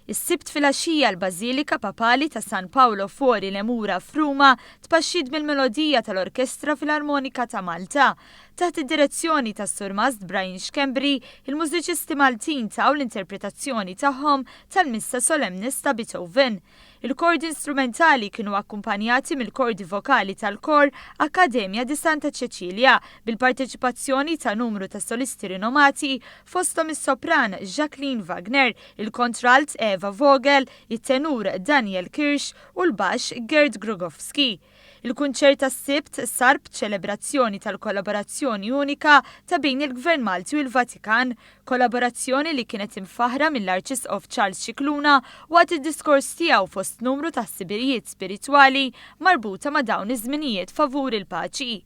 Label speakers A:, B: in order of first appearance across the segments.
A: Is-sibt filgħaxija l-Bażilika Papali ta' San Paolo Fuori Lemura f'Ruma tpaxxiet bil-melodija tal-Orkestra Filarmonika ta' Malta. Taħt id-direzzjoni ta' Sur Mazd Brian Xkembri, il-mużiċisti Maltin taw l-interpretazzjoni tagħhom tal-Missa Solemnis ta' Beethoven. Il-kordi instrumentali kienu akkumpanjati mill-kordi vokali tal-kor Akkademja di Santa Cecilia bil-parteċipazzjoni ta' numru ta' solisti rinomati fosthom is-sopran Jacqueline Wagner, il-kontralt Eva Vogel, it-tenur Daniel Kirsch u l-baxx Gerd Grogowski. Il-kunċert tas-sibt sar b'ċelebrazzjoni tal-kollaborazzjoni unika ta' bejn il-Gvern Malti u l-Vatikan, kollaborazzjoni li kienet imfaħra mill-Arċisqof Charles Cicluna waqt id-diskors tiegħu fost numru ta' ħsibirijiet spiritwali marbuta ma' dawn iż-żminijiet favur il-paċi.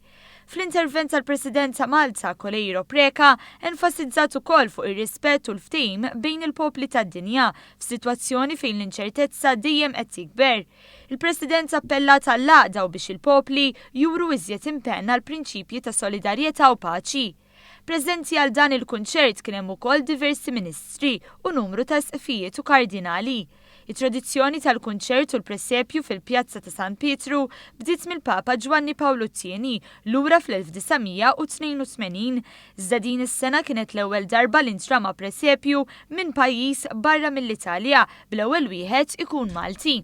A: Fl-intervent tal-President ta' Malta, Kolejro Preka, enfasizzat ukoll fuq ir-rispett u l-ftehim bejn il-popli tad-dinja f'sitwazzjoni fejn l-inċertezza dejjem qed tikber. Il-President appellat għall-għaqda u biex il-popli juru iżjed impenn għal prinċipji ta' solidarjetà u paċi. Preżenti għal dan il-kunċert kien hemm ukoll diversi ministri u numru ta' sqfijiet u kardinali. Il-tradizzjoni tal-kunċert u l-presepju fil-Pjazza ta' San Pietru bdiet mill-Papa Giovanni Paolo II lura fl-1982, iżda din is-sena kienet l-ewwel darba li ntrama presepju minn pajjiż barra mill-Italja bl-ewwel wieħed ikun Malti.